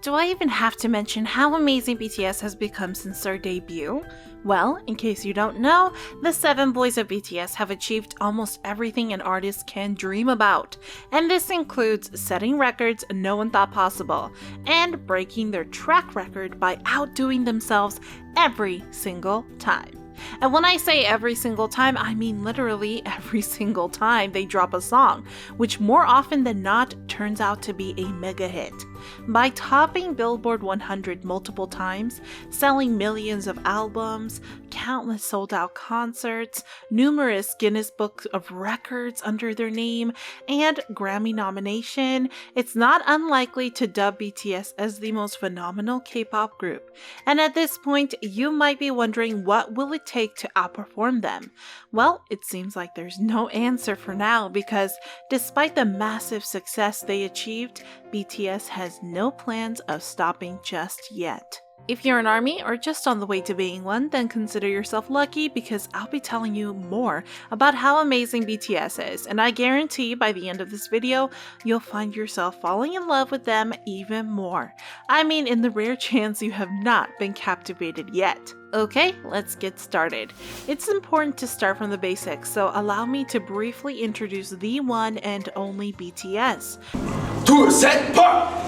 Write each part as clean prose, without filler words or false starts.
Do I even have to mention how amazing BTS has become since their debut? Well, in case you don't know, the 7 boys of BTS have achieved almost everything an artist can dream about, and this includes setting records no one thought possible, and breaking their track record by outdoing themselves every single time. And when I say every single time, I mean literally every single time they drop a song, which more often than not turns out to be a mega hit. By topping Billboard 100 multiple times, selling millions of albums, countless sold-out concerts, numerous Guinness Book of Records under their name, and Grammy nomination, it's not unlikely to dub BTS as the most phenomenal K-pop group. And at this point, you might be wondering, what will it take to outperform them? Well, it seems like there's no answer for now, because despite the massive success they achieved, BTS has no plans of stopping just yet. If you're an ARMY or just on the way to being one, then consider yourself lucky, because I'll be telling you more about how amazing BTS is, and I guarantee by the end of this video, you'll find yourself falling in love with them even more. I mean, in the rare chance you have not been captivated yet. Okay, let's get started. It's important to start from the basics, so allow me to briefly introduce the one and only BTS. 둘, 셋, 펄!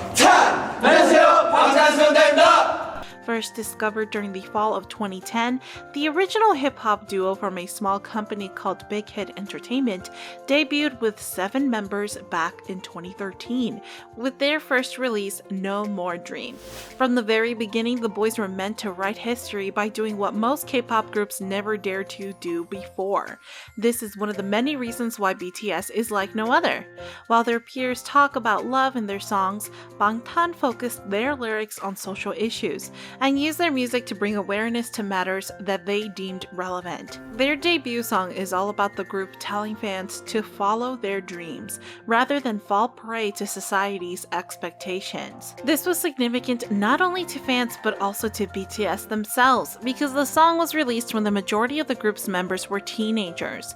안녕하세요, 방탄소년단입니다. First discovered during the fall of 2010, the original hip-hop duo from a small company called Big Hit Entertainment debuted with 7 members back in 2013, with their first release, No More Dream. From the very beginning, the boys were meant to write history by doing what most K-pop groups never dared to do before. This is one of the many reasons why BTS is like no other. While their peers talk about love in their songs, Bangtan focused their lyrics on social issues and use their music to bring awareness to matters that they deemed relevant. Their debut song is all about the group telling fans to follow their dreams, rather than fall prey to society's expectations. This was significant not only to fans but also to BTS themselves, because the song was released when the majority of the group's members were teenagers.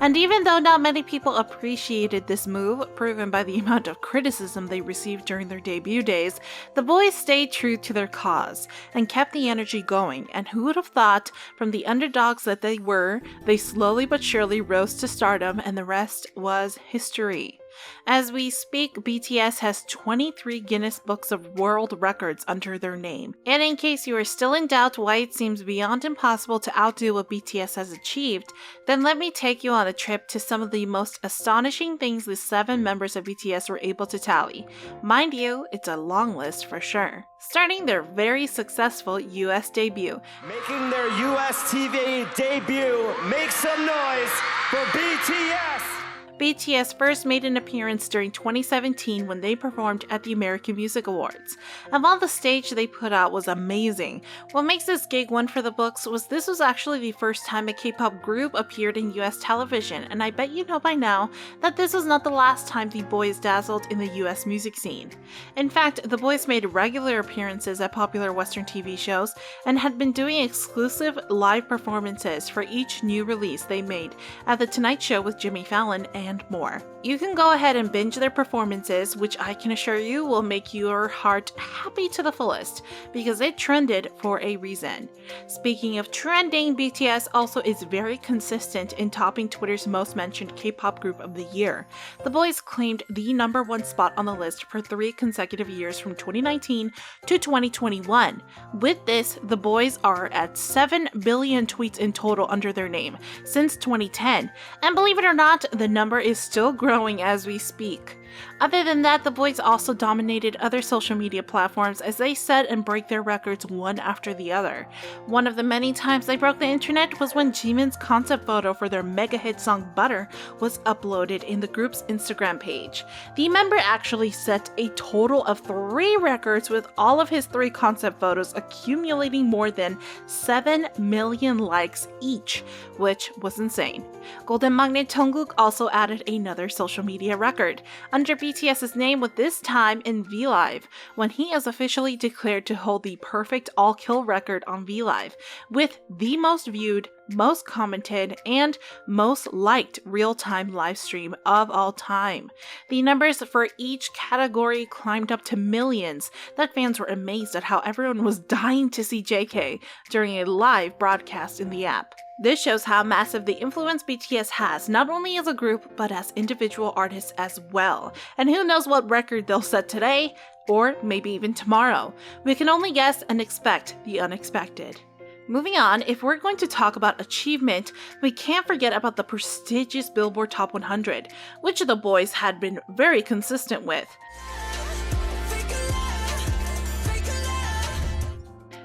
And even though not many people appreciated this move, proven by the amount of criticism they received during their debut days, the boys stayed true to their cause and kept the energy going, and who would have thought, from the underdogs that they were, they slowly but surely rose to stardom, and the rest was history. As we speak, BTS has 23 Guinness Books of World Records under their name. And in case you are still in doubt why it seems beyond impossible to outdo what BTS has achieved, then let me take you on a trip to some of the most astonishing things the 7 members of BTS were able to tally. Mind you, it's a long list for sure. Starting their very successful US debut. Making their US TV debut, make some noise for BTS! BTS first made an appearance during 2017 when they performed at the American Music Awards. And while the stage they put out was amazing, what makes this gig one for the books was this was actually the first time a K-pop group appeared in US television, and I bet you know by now that this was not the last time the boys dazzled in the US music scene. In fact, the boys made regular appearances at popular Western TV shows and had been doing exclusive live performances for each new release they made at The Tonight Show with Jimmy Fallon and more. You can go ahead and binge their performances, which I can assure you will make your heart happy to the fullest, because it trended for a reason. Speaking of trending, BTS also is very consistent in topping Twitter's most mentioned K-pop group of the year. The boys claimed the #1 spot on the list for 3 consecutive years from 2019 to 2021. With this, the boys are at 7 billion tweets in total under their name since 2010, and believe it or not, the number is still growing as we speak. Other than that, the boys also dominated other social media platforms as they set and break their records one after the other. One of the many times they broke the internet was when Jimin's concept photo for their mega hit song Butter was uploaded in the group's Instagram page. The member actually set a total of 3 records, with all of his 3 concept photos accumulating more than 7 million likes each, which was insane. Golden Magnet Jungkook also added another social media record under BTS's name, with this time in V-Live, when he is officially declared to hold the perfect all-kill record on V-Live, with the most viewed most commented, and most liked real-time live stream of all time. The numbers for each category climbed up to millions that fans were amazed at how everyone was dying to see JK during a live broadcast in the app. This shows how massive the influence BTS has, not only as a group, but as individual artists as well. And who knows what record they'll set today, or maybe even tomorrow. We can only guess and expect the unexpected. Moving on, if we're going to talk about achievement, we can't forget about the prestigious Billboard Top 100, which the boys had been very consistent with.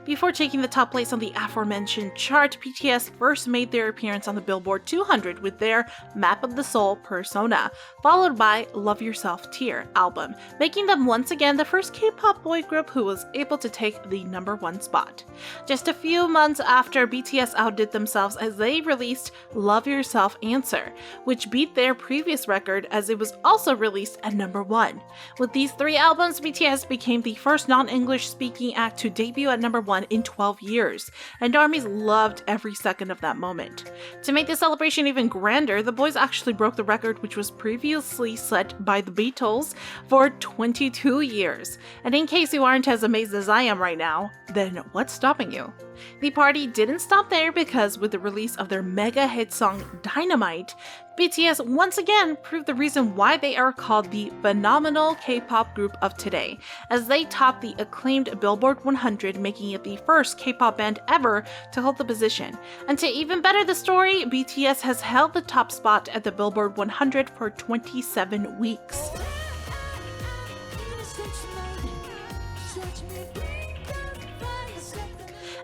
Before taking the top place on the aforementioned chart, BTS first made their appearance on the Billboard 200 with their Map of the Soul Persona, followed by Love Yourself Tear album, making them once again the first K-pop boy group who was able to take the #1 spot. Just a few months after, BTS outdid themselves as they released Love Yourself Answer, which beat their previous record as it was also released at #1. With these 3 albums, BTS became the first non-English speaking act to debut at #1 in 12 years, and ARMYs loved every second of that moment. To make the celebration even grander, the boys actually broke the record which was previously set by the Beatles for 22 years. And in case you aren't as amazed as I am right now, then what's stopping you? The party didn't stop there, because with the release of their mega hit song Dynamite, BTS once again proved the reason why they are called the phenomenal K-pop group of today, as they topped the acclaimed Billboard 100, making it the first K-pop band ever to hold the position. And to even better the story, BTS has held the top spot at the Billboard 100 for 27 weeks.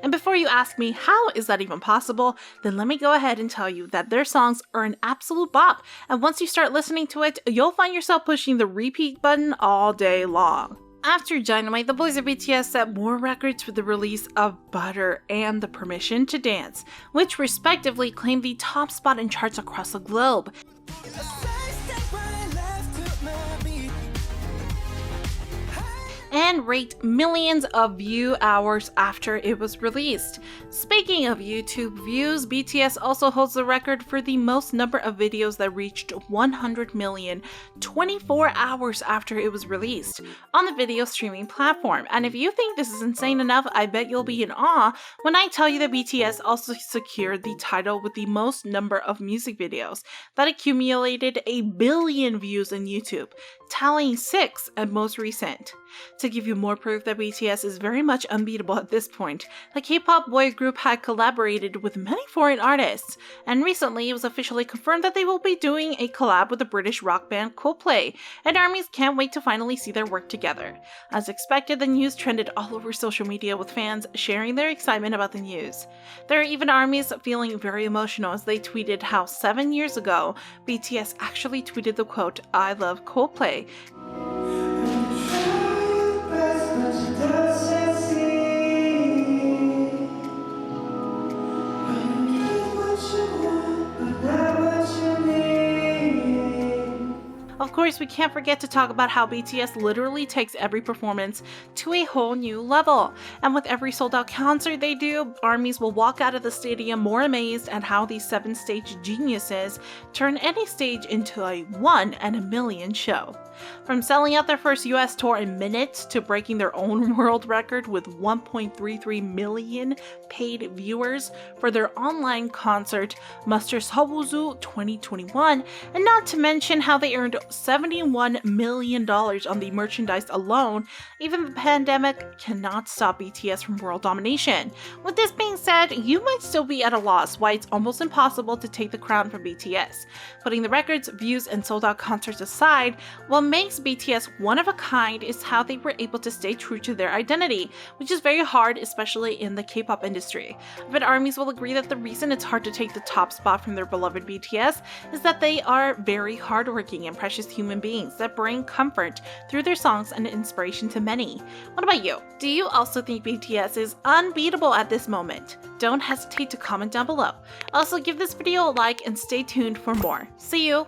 And before you ask me how is that even possible, then let me go ahead and tell you that their songs are an absolute bop, and once you start listening to it, you'll find yourself pushing the repeat button all day long. After Dynamite, the boys of BTS set more records with the release of Butter and The Permission to Dance, which respectively claimed the top spot in charts across the globe. And raked millions of view hours after it was released. Speaking of YouTube views, BTS also holds the record for the most number of videos that reached 100 million 24 hours after it was released on the video streaming platform. And if you think this is insane enough, I bet you'll be in awe when I tell you that BTS also secured the title with the most number of music videos that accumulated 1 billion views on YouTube, tallying 6 at most recent. To give you more proof that BTS is very much unbeatable at this point, the K-pop boy group had collaborated with many foreign artists, and recently it was officially confirmed that they will be doing a collab with the British rock band Coldplay, and ARMYs can't wait to finally see their work together. As expected, the news trended all over social media, with fans sharing their excitement about the news. There are even ARMYs feeling very emotional as they tweeted how 7 years ago, BTS actually tweeted the quote, "I love Coldplay." Of course, we can't forget to talk about how BTS literally takes every performance to a whole new level. And with every sold-out concert they do, ARMYs will walk out of the stadium more amazed at how these 7-stage geniuses turn any stage into a 1 in a million show. From selling out their first US tour in minutes to breaking their own world record with 1.33 million paid viewers for their online concert Master Seobuzu 2021, and not to mention how they earned $71 million on the merchandise alone, even the pandemic cannot stop BTS from world domination. With this being said, you might still be at a loss why it's almost impossible to take the crown from BTS. Putting the records, views, and sold-out concerts aside, what makes BTS one of a kind is how they were able to stay true to their identity, which is very hard, especially in the K-pop industry. But ARMYs will agree that the reason it's hard to take the top spot from their beloved BTS is that they are very hardworking and precious human beings that bring comfort through their songs and inspiration to many. What about you? Do you also think BTS is unbeatable at this moment? Don't hesitate to comment down below. Also, give this video a like and stay tuned for more. See you!